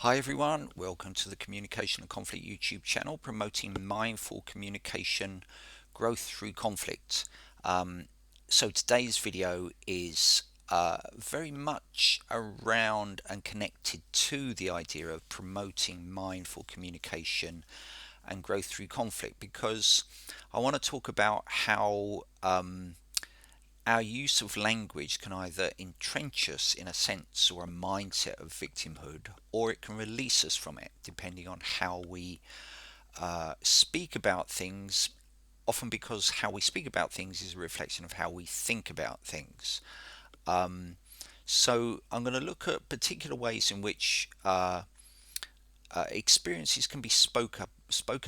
Hi everyone, welcome to the Communication and Conflict YouTube channel promoting mindful communication growth through conflict. So today's video is very much around and connected to the idea of promoting mindful communication and growth through conflict because I want to talk about how our use of language can either entrench us in a sense or a mindset of victimhood, or it can release us from it, depending on how we speak about things. Often, because how we speak about things is a reflection of how we think about things. Um, so, I'm going to look at particular ways in which experiences can be spoken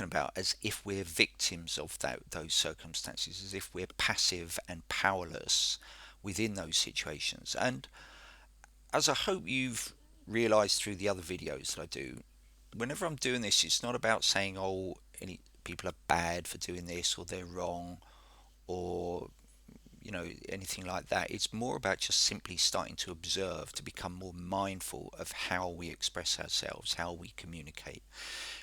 about as if we're victims of those circumstances, as if we're passive and powerless within those situations. And as I hope you've realized through the other videos that I do, whenever I'm doing this, it's not about saying, oh, any people are bad for doing this or they're wrong or anything like that. It's more about just simply starting to observe, to become more mindful of how we express ourselves, how we communicate,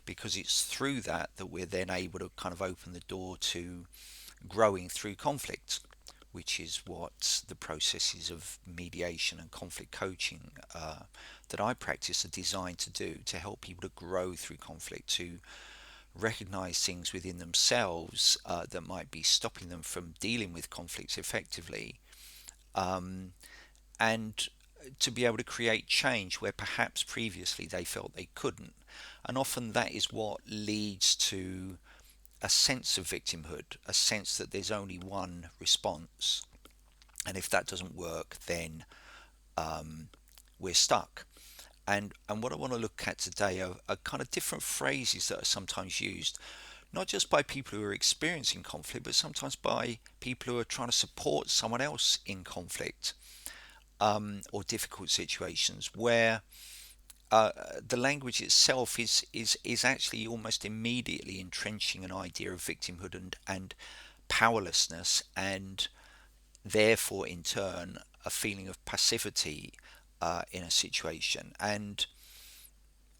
because it's through that that we're then able to kind of open the door to growing through conflict, which is what the processes of mediation and conflict coaching that I practice are designed to do, to help people to grow through conflict, to recognize things within themselves that might be stopping them from dealing with conflicts effectively, um, and to be able to create change where perhaps previously they felt they couldn't. And often that is what leads to a sense of victimhood, a sense that there's only one response. And if that doesn't work, then we're stuck. And what I want to look at today are kind of different phrases that are sometimes used, not just by people who are experiencing conflict, but sometimes by people who are trying to support someone else in conflict, or difficult situations where the language itself is actually almost immediately entrenching an idea of victimhood and powerlessness, and therefore in turn a feeling of passivity in a situation. And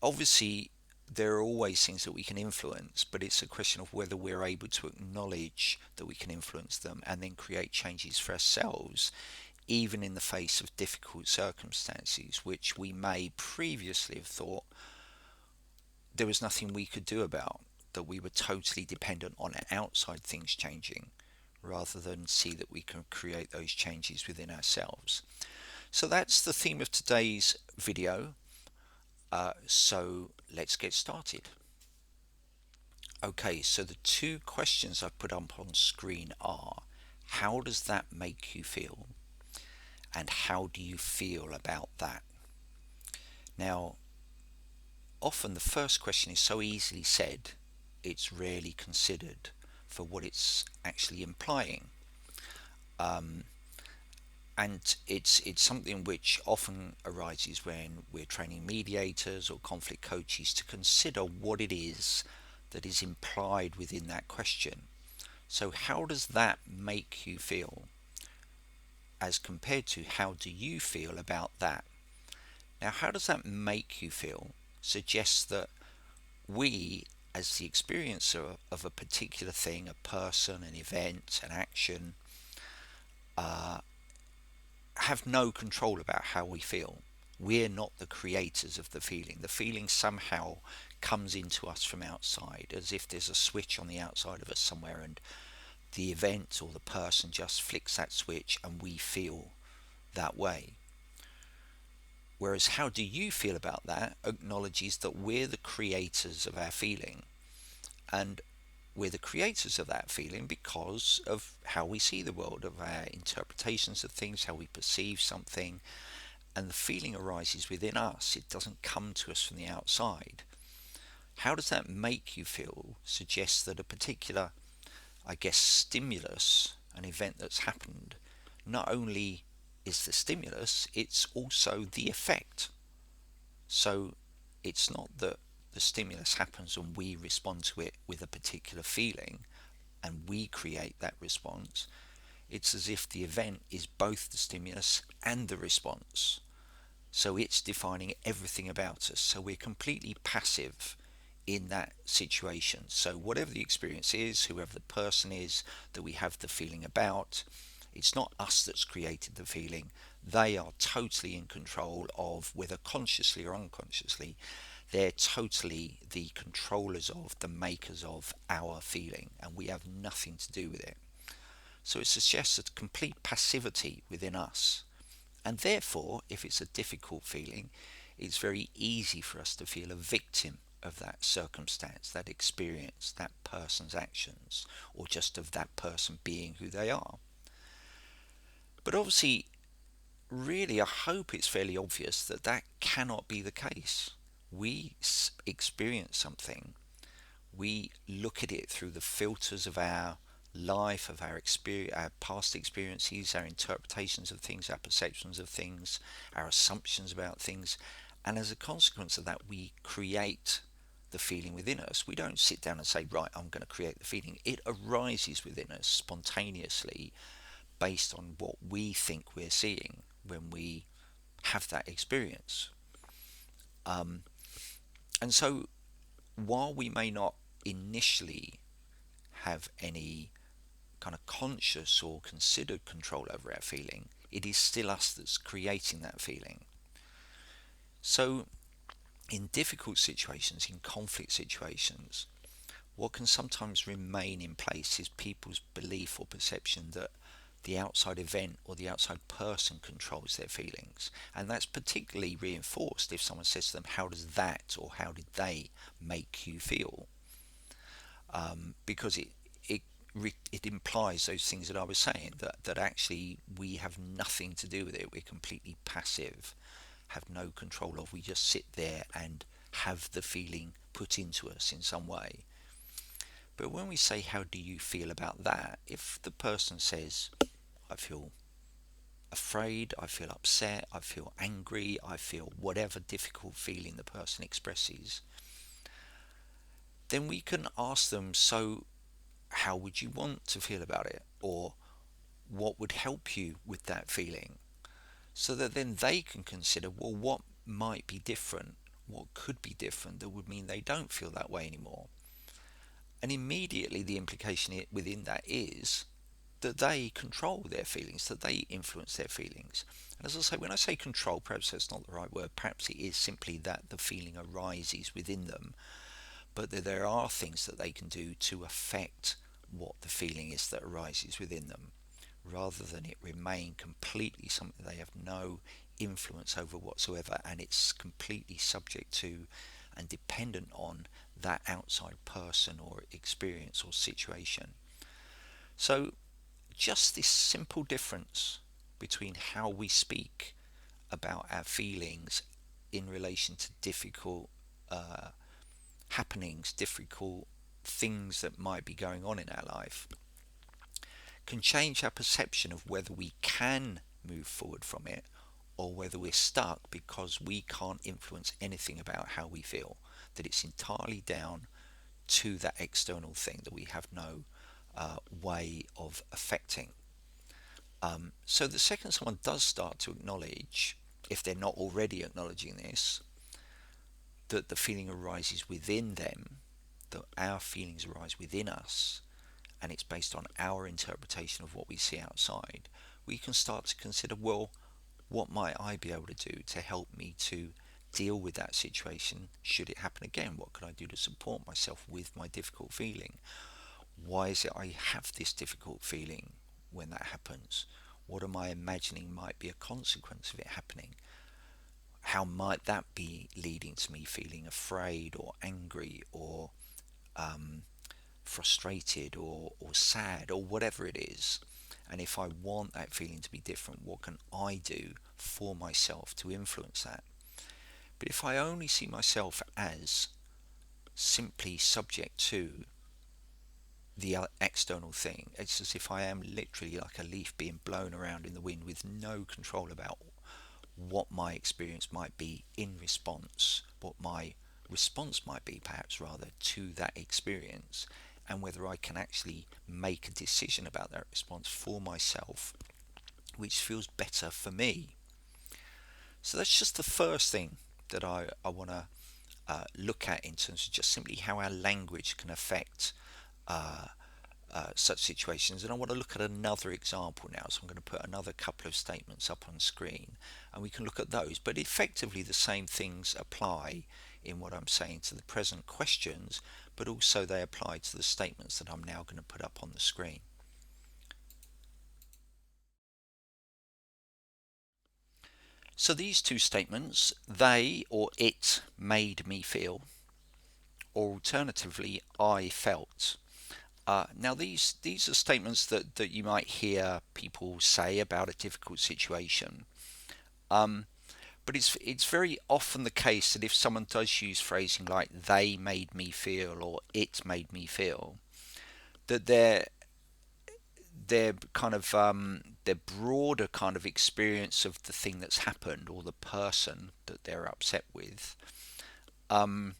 obviously there are always things that we can influence, but it's a question of whether we're able to acknowledge that we can influence them and then create changes for ourselves, even in the face of difficult circumstances which we may previously have thought there was nothing we could do about, that we were totally dependent on outside things changing, rather than see that we can create those changes within ourselves. So that's the theme of today's video. So let's get started. Okay, so the two questions I've put up on screen are: how does that make you feel? And how do you feel about that? Now, often the first question is so easily said, it's rarely considered for what it's actually implying. Um, and it's something which often arises when we're training mediators or conflict coaches to consider what it is that is implied within that question. So how does that make you feel, as compared to how do you feel about that? Now, how does that make you feel suggests that we, as the experiencer of a particular thing, a person, an event, an action, uh, have no control about how we feel. We're not the creators of the feeling. The feeling somehow comes into us from outside, as if there's a switch on the outside of us somewhere, and the event or the person just flicks that switch and we feel that way. Whereas how do you feel about that acknowledges that we're the creators of our feeling, and we're the creators of that feeling because of how we see the world, of our interpretations of things, how we perceive something, and the feeling arises within us. It doesn't come to us from the outside. How does that make you feel suggests that a particular, I guess, stimulus, an event that's happened, not only is the stimulus, it's also the effect. So it's not that the stimulus happens and we respond to it with a particular feeling and we create that response. It's as if the event is both the stimulus and the response. So it's defining everything about us. So we're completely passive in that situation. So whatever the experience is, whoever the person is that we have the feeling about, it's not us that's created the feeling. They are totally in control of, whether consciously or unconsciously, they're totally the controllers of, the makers of our feeling, and we have nothing to do with it. So it suggests a complete passivity within us. And therefore, if it's a difficult feeling, it's very easy for us to feel a victim of that circumstance, that experience, that person's actions, or just of that person being who they are. But obviously, really, I hope it's fairly obvious that that cannot be the case. We experience something, we look at it through the filters of our life, of our experience, our past experiences, our interpretations of things, our perceptions of things, our assumptions about things, and as a consequence of that, we create the feeling within us. We don't sit down and say, right, I'm going to create the feeling. It arises within us spontaneously based on what we think we're seeing when we have that experience. Um, and so while we may not initially have any kind of conscious or considered control over our feeling, it is still us that's creating that feeling. So in difficult situations, in conflict situations, what can sometimes remain in place is people's belief or perception that the outside event or the outside person controls their feelings. And that's particularly reinforced if someone says to them, how does that or how did they make you feel? Because it it implies those things that I was saying, that actually we have nothing to do with it. We're completely passive, have no control of. We just sit there and have the feeling put into us in some way. But when we say, how do you feel about that? If the person says, I feel afraid, I feel upset, I feel angry, I feel whatever difficult feeling the person expresses, then we can ask them, so how would you want to feel about it? Or what would help you with that feeling? So that then they can consider, well, what might be different? What could be different that would mean they don't feel that way anymore? And immediately the implication within that is that they control their feelings, that they influence their feelings. And as I say, when I say control, perhaps that's not the right word. Perhaps it is simply that the feeling arises within them, but that there are things that they can do to affect what the feeling is that arises within them, rather than it remain completely something they have no influence over whatsoever, and it's completely subject to and dependent on that outside person or experience or situation. So just this simple difference between how we speak about our feelings in relation to difficult happenings, difficult things that might be going on in our life, can change our perception of whether we can move forward from it or whether we're stuck because we can't influence anything about how we feel, that it's entirely down to that external thing that we have no way of affecting. So the second someone does start to acknowledge, if they're not already acknowledging this, that the feeling arises within them, that our feelings arise within us, and it's based on our interpretation of what we see outside, we can start to consider, well, what might I be able to do to help me to deal with that situation should it happen again? What can I do to support myself with my difficult feeling? Why is it I have this difficult feeling when that happens? What am I imagining might be a consequence of it happening? How might that be leading to me feeling afraid or angry or frustrated or sad or whatever it is? And if I want that feeling to be different, what can I do for myself to influence that? But if I only see myself as simply subject to the external thing, it's as if I am literally like a leaf being blown around in the wind with no control about what my experience might be in response, what my response might be perhaps rather to that experience, and whether I can actually make a decision about that response for myself which feels better for me. So that's just the first thing that I want to look at in terms of just simply how our language can affect uh, such situations. And I want to look at another example now. So I'm going to put another couple of statements up on screen and we can look at those. But effectively, the same things apply in what I'm saying to the present questions, but also they apply to the statements that I'm now going to put up on the screen. So these two statements, they or it made me feel, or alternatively, I felt. Now these are statements that you might hear people say about a difficult situation. Um, but it's very often the case that if someone does use phrasing like they made me feel or it made me feel, that their kind of their broader kind of experience of the thing that's happened or the person that they're upset with um,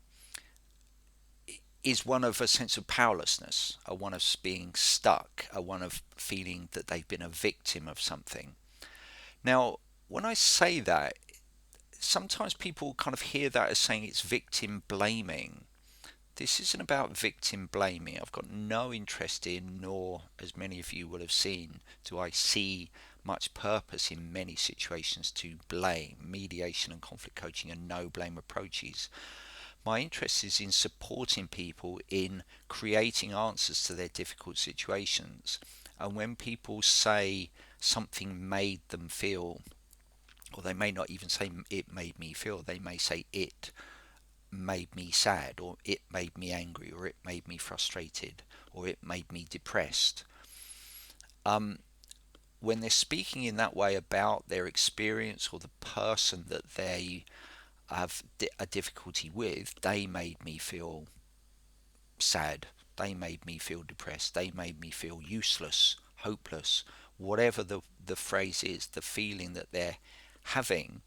is one of a sense of powerlessness, a one of being stuck, a one of feeling that they've been a victim of something. Now, when I say that, sometimes people kind of hear that as saying it's victim blaming. This isn't about victim blaming. I've got no interest in, nor, as many of you will have seen, do I see much purpose in many situations to blame. Mediation and conflict coaching are no blame approaches. My interest is in supporting people in creating answers to their difficult situations. And when people say something made them feel, or they may not even say it made me feel, they may say it made me sad, or it made me angry, or it made me frustrated, or it made me depressed. Um, when they're speaking in that way about their experience or the person that they have a difficulty with, they made me feel sad, they made me feel depressed, they made me feel useless, hopeless, whatever the phrase is, the feeling that they're having,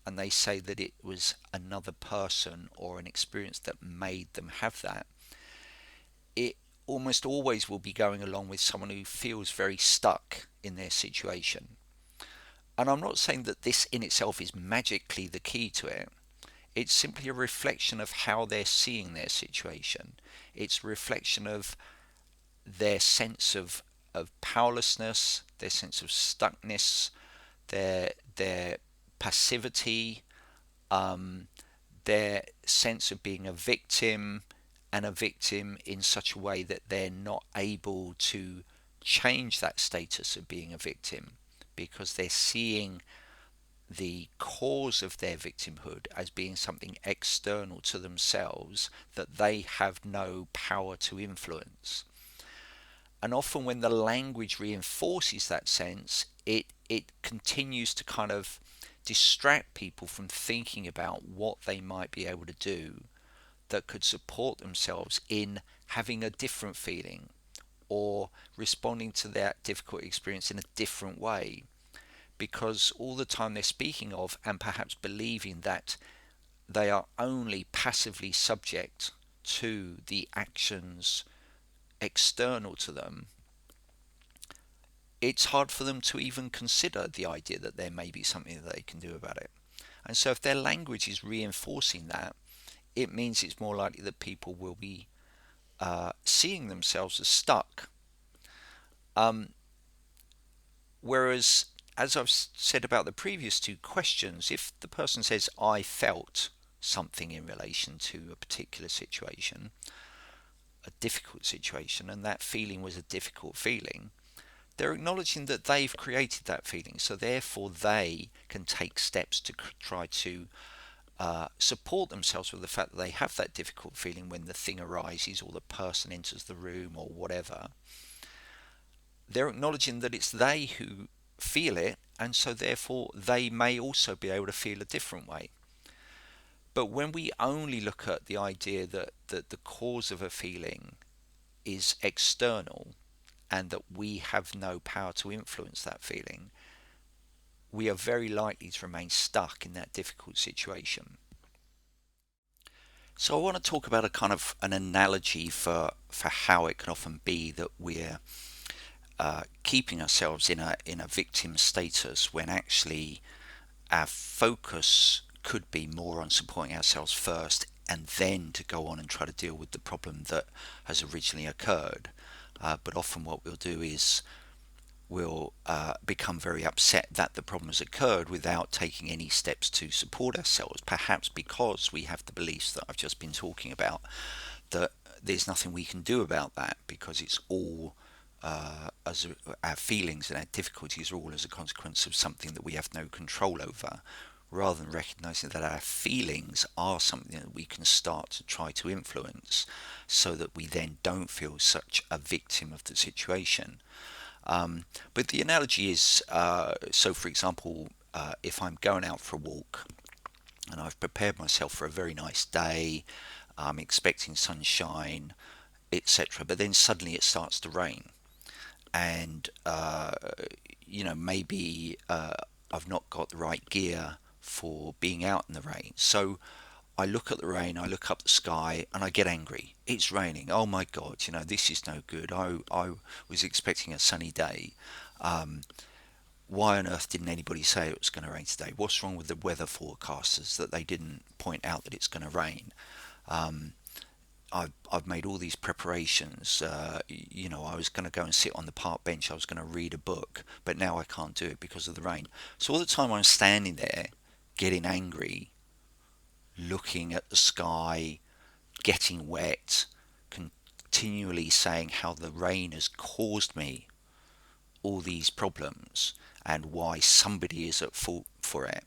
and they say that it was another person or an experience that made them have that, it almost always will be going along with someone who feels very stuck in their situation. And I'm not saying that this in itself is magically the key to it. It's simply a reflection of how they're seeing their situation. It's a reflection of their sense of powerlessness, their sense of stuckness, their passivity, um, their sense of being a victim, and a victim in such a way that they're not able to change that status of being a victim because they're seeing the cause of their victimhood as being something external to themselves that they have no power to influence. And often when the language reinforces that sense, it continues to kind of distract people from thinking about what they might be able to do that could support themselves in having a different feeling or responding to that difficult experience in a different way, because all the time they're speaking of and perhaps believing that they are only passively subject to the actions external to them, it's hard for them to even consider the idea that there may be something that they can do about it. And so if their language is reinforcing that, it means it's more likely that people will be seeing themselves as stuck. Um, Whereas, as I've said about the previous two questions, if the person says, I felt something in relation to a particular situation, a difficult situation, and that feeling was a difficult feeling, they're acknowledging that they've created that feeling. So therefore they can take steps to try to support themselves with the fact that they have that difficult feeling when the thing arises or the person enters the room or whatever. They're acknowledging that it's they who feel it, and so therefore they may also be able to feel a different way. But when we only look at the idea that the cause of a feeling is external and that we have no power to influence that feeling, we are very likely to remain stuck in that difficult situation. So I want to talk about a kind of an analogy for how it can often be that we're keeping ourselves in a victim status when actually our focus could be more on supporting ourselves first, and then to go on and try to deal with the problem that has originally occurred. But often what we'll do is we'll become very upset that the problem has occurred without taking any steps to support ourselves, perhaps because we have the beliefs that I've just been talking about, that there's nothing we can do about that because it's all our feelings and our difficulties are all as a consequence of something that we have no control over, rather than recognizing that our feelings are something that we can start to try to influence so that we then don't feel such a victim of the situation. But the analogy is, so for example, if I'm going out for a walk and I've prepared myself for a very nice day, I'm expecting sunshine, etc., but then suddenly it starts to rain, and maybe I've not got the right gear for being out in the rain. So I look at the rain, I look up the sky, and I get angry. It's raining. Oh my God, this is no good. I was expecting a sunny day. Um, why on earth didn't anybody say it was going to rain today? What's wrong with the weather forecasters that they didn't point out that it's going to rain? Um, I've made all these preparations. I was going to go and sit on the park bench. I was going to read a book, but now I can't do it because of the rain. So all the time I'm standing there, getting angry, looking at the sky, getting wet, continually saying how the rain has caused me all these problems and why somebody is at fault for it.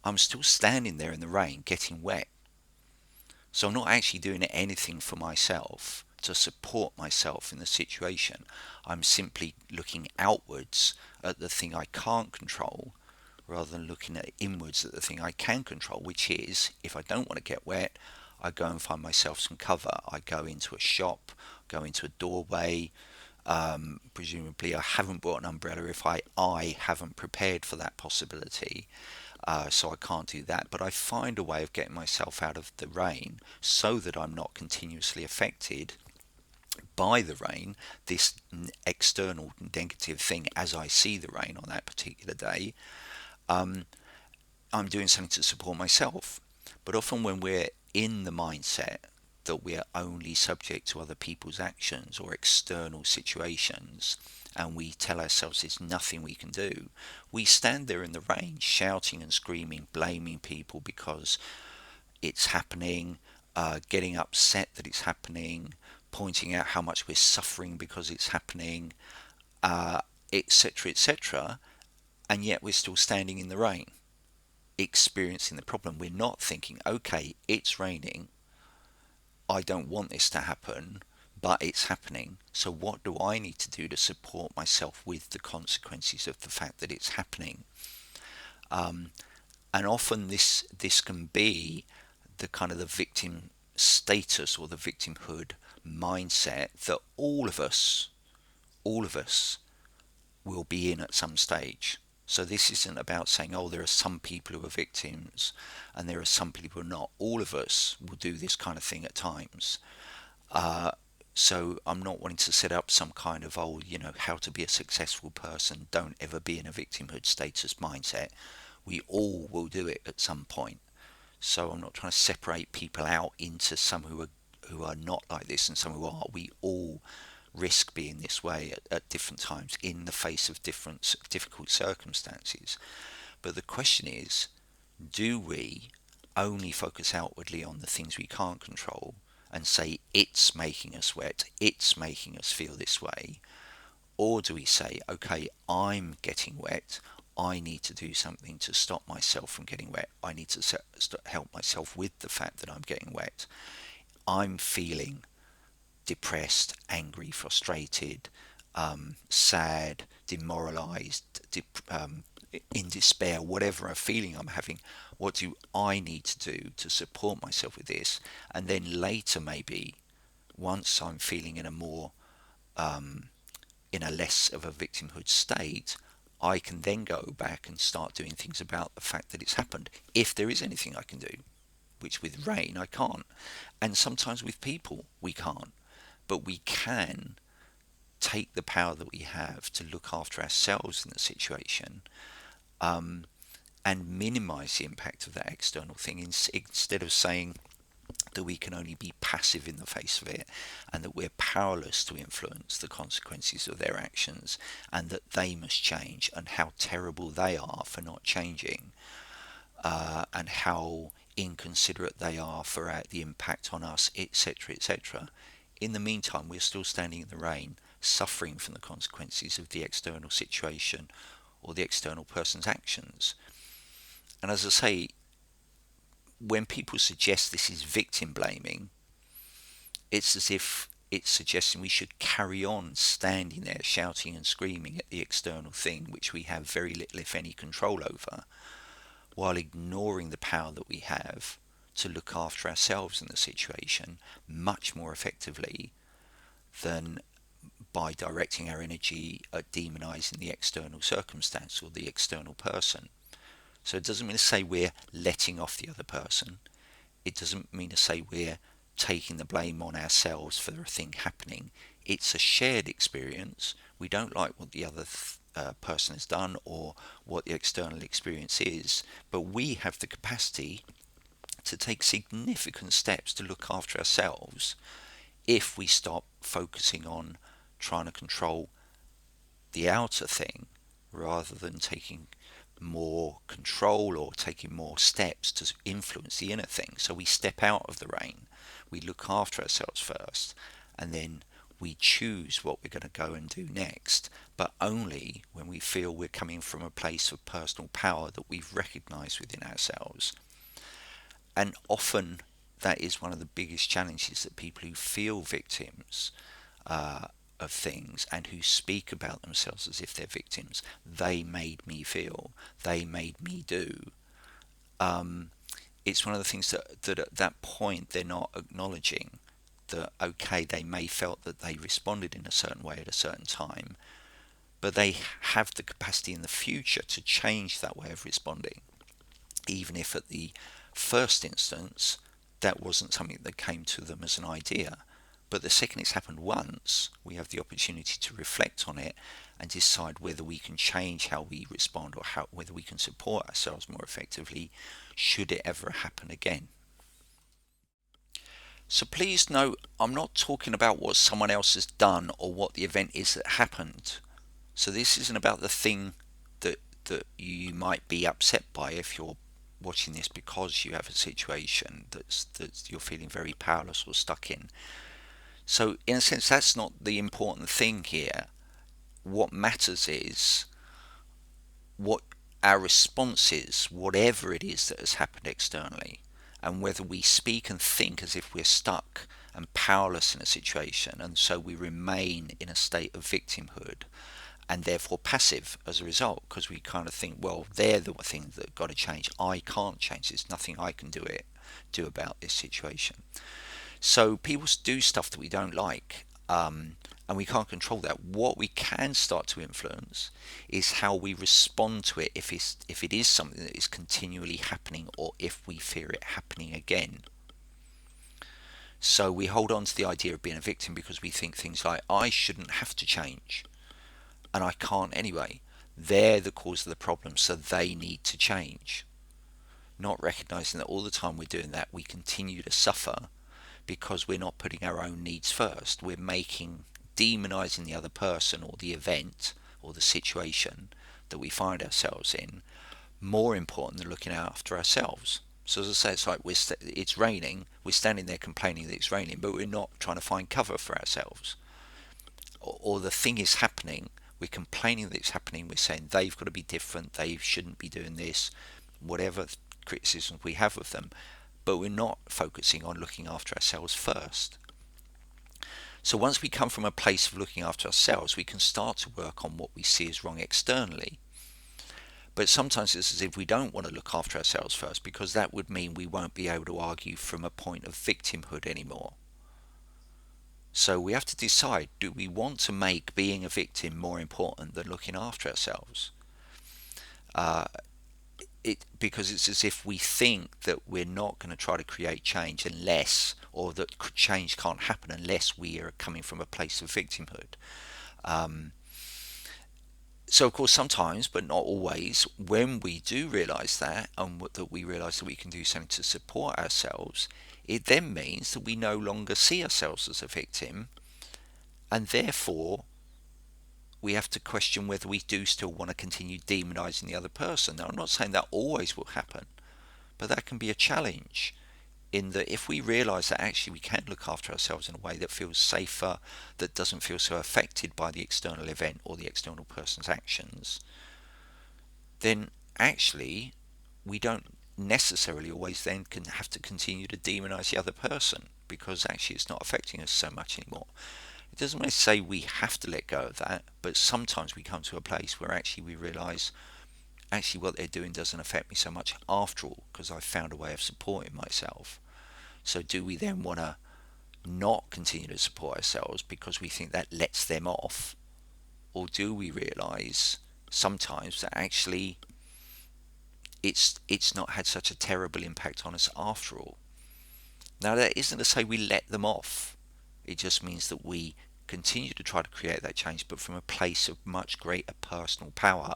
I'm still standing there in the rain, getting wet. So I'm not actually doing anything for myself to support myself in the situation. I'm simply looking outwards at the thing I can't control rather than looking at inwards at the thing I can control, which is, if I don't want to get wet, I go and find myself some cover. I go into a shop, go into a doorway. Presumably I haven't brought an umbrella if I haven't prepared for that possibility. So I can't do that, but I find a way of getting myself out of the rain so that I'm not continuously affected by the rain, this external negative thing as I see the rain on that particular day. um, I'm doing something to support myself. But often when we're in the mindset that we are only subject to other people's actions or external situations, and we tell ourselves there's nothing we can do, we stand there in the rain shouting and screaming, blaming people because it's happening, getting upset that it's happening, pointing out how much we're suffering because it's happening, etc., etc., and yet we're still standing in the rain experiencing the problem. We're not thinking, okay, it's raining, I don't want this to happen, but it's happening. So what do I need to do to support myself with the consequences of the fact that it's happening? Um, and often this can be the kind of the victim status or the victimhood mindset that all of us will be in at some stage. So this isn't about saying, oh, there are some people who are victims and there are some people who are not. All of us will do this kind of thing at times. Uh, so I'm not wanting to set up some kind of, how to be a successful person. Don't ever be in a victimhood status mindset. We all will do it at some point. So I'm not trying to separate people out into some who are not like this and some who are. We all risk being this way at different times in the face of different difficult circumstances. But the question is, do we only focus outwardly on the things we can't control and say it's making us wet, it's making us feel this way? Or do we say, okay, I'm getting wet, I need to do something to stop myself from getting wet. I need to help myself with the fact that I'm getting wet. I'm feeling depressed, angry, frustrated, sad, demoralized, in despair, whatever a feeling I'm having. What do I need to do to support myself with this? And then later, maybe, once I'm feeling um, in a less of a victimhood state, I can then go back and start doing things about the fact that it's happened, if there is anything I can do, which with rain I can't. And sometimes with people we can't. But we can take the power that we have to look after ourselves in the situation, um, and minimize the impact of that external thing instead of saying that we can only be passive in the face of it and that we're powerless to influence the consequences of their actions and that they must change and how terrible they are for not changing, and how inconsiderate they are for the impact on us, etc., etc. In the meantime, we're still standing in the rain, suffering from the consequences of the external situation or the external person's actions. And as I say, when people suggest this is victim blaming, it's as if it's suggesting we should carry on standing there shouting and screaming at the external thing which we have very little, if any, control over, while ignoring the power that we have to look after ourselves in the situation much more effectively than by directing our energy at demonizing the external circumstance or the external person. So it doesn't mean to say we're letting off the other person. It doesn't mean to say we're taking the blame on ourselves for the thing happening. It's a shared experience. We don't like what the other person has done or what the external experience is, but we have the capacity to take significant steps to look after ourselves if we stop focusing on trying to control the outer thing rather than taking more control or taking more steps to influence the inner thing. So we step out of the rain, we look after ourselves first, and then we choose what we're going to go and do next, but only when we feel we're coming from a place of personal power that we've recognized within ourselves. And often that is one of the biggest challenges, that people who feel victims of things and who speak about themselves as if they're victims, they made me feel, they made me do. It's one of the things that at that point they're not acknowledging that, okay, they may felt that they responded in a certain way at a certain time, but they have the capacity in the future to change that way of responding, even if at the first instance that wasn't something that came to them as an idea. But the second it's happened once, we have the opportunity to reflect on it and decide whether we can change how we respond or whether we can support ourselves more effectively should it ever happen again. So please note, I'm not talking about what someone else has done or what the event is that happened. So this isn't about the thing that you might be upset by if you're watching this because you have a situation that you're feeling very powerless or stuck in. So in a sense, that's not the important thing here. What matters is what our response is, whatever it is that has happened externally, and whether we speak and think as if we're stuck and powerless in a situation, and so we remain in a state of victimhood and therefore passive as a result, because we kind of think, well, they're the thing that got to change. I can't change. There's nothing I can do about this situation. So people do stuff that we don't like, and we can't control that. What we can start to influence is how we respond to it, if it is something that is continually happening, or if we fear it happening again. So we hold on to the idea of being a victim because we think things like, I shouldn't have to change, and I can't anyway. They're the cause of the problem, so they need to change. Not recognizing that all the time we're doing that, we continue to suffer because we're not putting our own needs first. We're demonizing the other person or the event or the situation that we find ourselves in more important than looking after ourselves. So as I say, it's like it's raining, we're standing there complaining that it's raining, but we're not trying to find cover for ourselves. Or the thing is happening, we're complaining that it's happening, we're saying they've got to be different, they shouldn't be doing this, whatever criticisms we have of them, but we're not focusing on looking after ourselves first. So once we come from a place of looking after ourselves, we can start to work on what we see as wrong externally. But sometimes it's as if we don't want to look after ourselves first, because that would mean we won't be able to argue from a point of victimhood anymore. So we have to decide, do we want to make being a victim more important than looking after ourselves? Because it's as if we think that we're not going to try to create change unless, or that change can't happen unless we are coming from a place of victimhood. So of course sometimes, but not always, when we do realize that, and that we realize that we can do something to support ourselves, it then means that we no longer see ourselves as a victim, and therefore we have to question whether we do still want to continue demonizing the other person. Now, I'm not saying that always will happen, but that can be a challenge, in that if we realize that actually we can look after ourselves in a way that feels safer, that doesn't feel so affected by the external event or the external person's actions, then actually we don't necessarily always then can have to continue to demonize the other person, because actually it's not affecting us so much anymore. It doesn't mean to say we have to let go of that, but sometimes we come to a place where actually we realize actually what they're doing doesn't affect me so much after all, because I've found a way of supporting myself. So do we then want to not continue to support ourselves because we think that lets them off? Or do we realize sometimes that actually it's not had such a terrible impact on us after all? Now, that isn't to say we let them off. It just means that we continue to try to create that change, but from a place of much greater personal power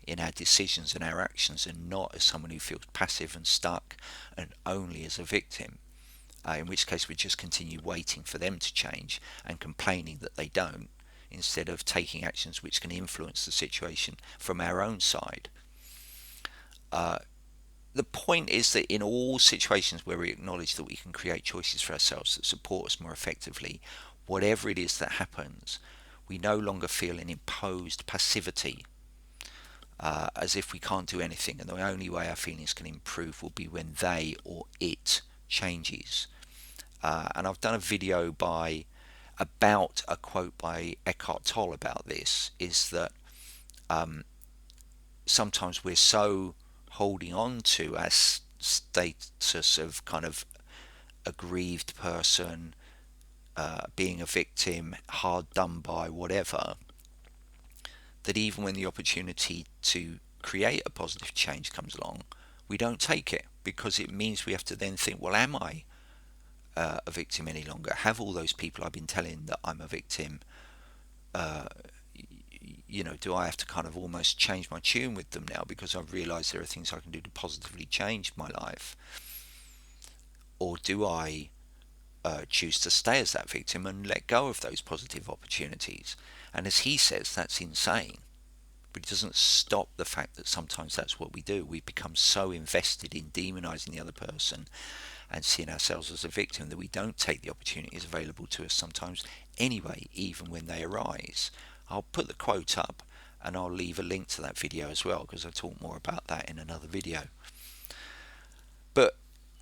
in our decisions and our actions, and not as someone who feels passive and stuck and only as a victim. In which case we just continue waiting for them to change and complaining that they don't, instead of taking actions which can influence the situation from our own side. The point is that in all situations where we acknowledge that we can create choices for ourselves that support us more effectively, whatever it is that happens, we no longer feel an imposed passivity, as if we can't do anything, and the only way our feelings can improve will be when they or it changes. And I've done a video about a quote by Eckhart Tolle about this, is that sometimes we're so holding on to our status of kind of aggrieved person, being a victim, hard done by, whatever, that even when the opportunity to create a positive change comes along, we don't take it, because it means we have to then think, well, am I a victim any longer? Have all those people I've been telling that I'm a victim, do I have to kind of almost change my tune with them now because I've realised there are things I can do to positively change my life? Or do I choose to stay as that victim and let go of those positive opportunities? And as he says, that's insane. But it doesn't stop the fact that sometimes that's what we do. We become so invested in demonising the other person and seeing ourselves as a victim that we don't take the opportunities available to us sometimes anyway, even when they arise. I'll put the quote up, and I'll leave a link to that video as well, because I talk more about that in another video. But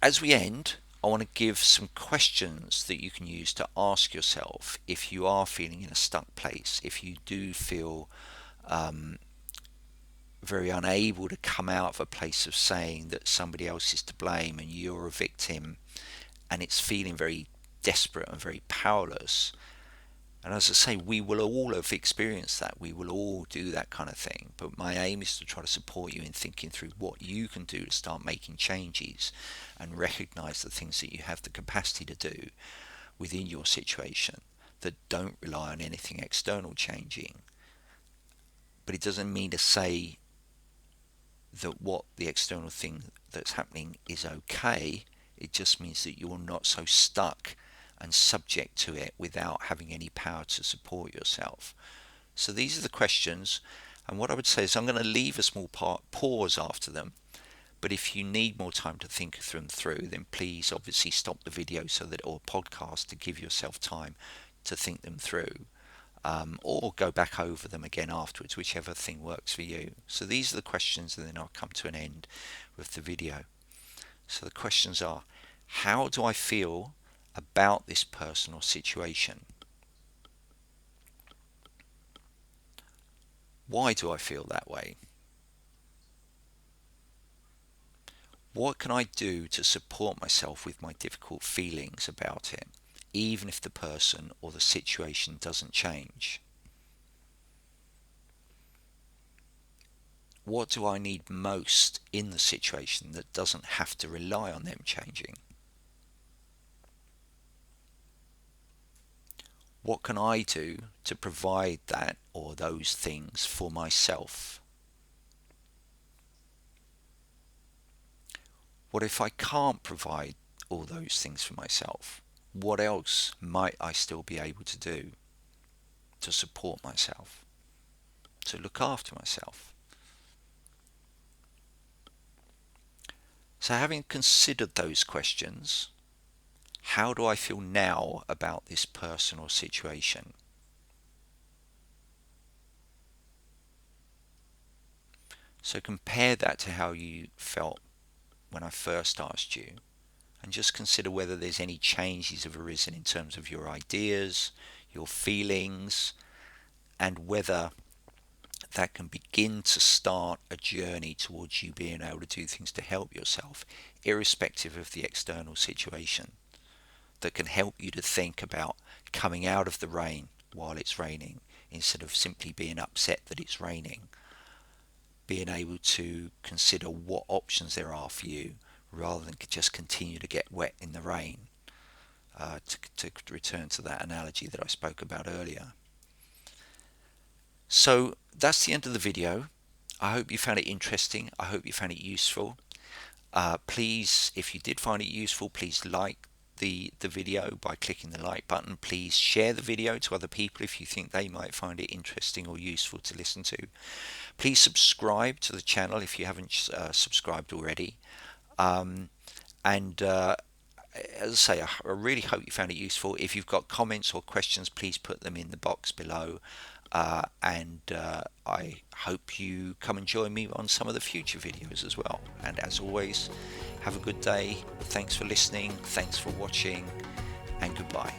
as we end, I want to give some questions that you can use to ask yourself if you are feeling in a stuck place, if you do feel very unable to come out of a place of saying that somebody else is to blame and you're a victim, and it's feeling very desperate and very powerless. And as I say, we will all have experienced that. We will all do that kind of thing. But my aim is to try to support you in thinking through what you can do to start making changes and recognize the things that you have the capacity to do within your situation that don't rely on anything external changing. But it doesn't mean to say that what the external thing that's happening is okay. It just means that you're not so stuck and subject to it without having any power to support yourself. So these are the questions, and what I would say is I'm going to leave a small pause after them, but if you need more time to think them through, then please obviously stop the video or podcast to give yourself time to think them through, or go back over them again afterwards, whichever thing works for you. So these are the questions, and then I'll come to an end with the video. So the questions are: how do I feel about this person or situation? Why do I feel that way? What can I do to support myself with my difficult feelings about it, even if the person or the situation doesn't change? What do I need most in the situation that doesn't have to rely on them changing? What can I do to provide that or those things for myself? What if I can't provide all those things for myself? What else might I still be able to do to support myself, to look after myself? So, having considered those questions, how do I feel now about this person or situation? So, compare that to how you felt when I first asked you, and just consider whether there's any changes have arisen in terms of your ideas, your feelings, and whether that can begin to start a journey towards you being able to do things to help yourself, irrespective of the external situation, that can help you to think about coming out of the rain while it's raining instead of simply being upset that it's raining, being able to consider what options there are for you rather than just continue to get wet in the rain. To return to that analogy that I spoke about earlier. So that's the end of the video. I hope you found it interesting. I hope you found it useful. Please, if you did find it useful, please like the video by clicking the like button. Please share the video to other people if you think they might find it interesting or useful to listen to. Please subscribe to the channel if you haven't subscribed already. And as I say, I really hope you found it useful. If you've got comments or questions, please put them in the box below. And I hope you come and join me on some of the future videos as well. And as always, have a good day. Thanks for listening. Thanks for watching. And goodbye.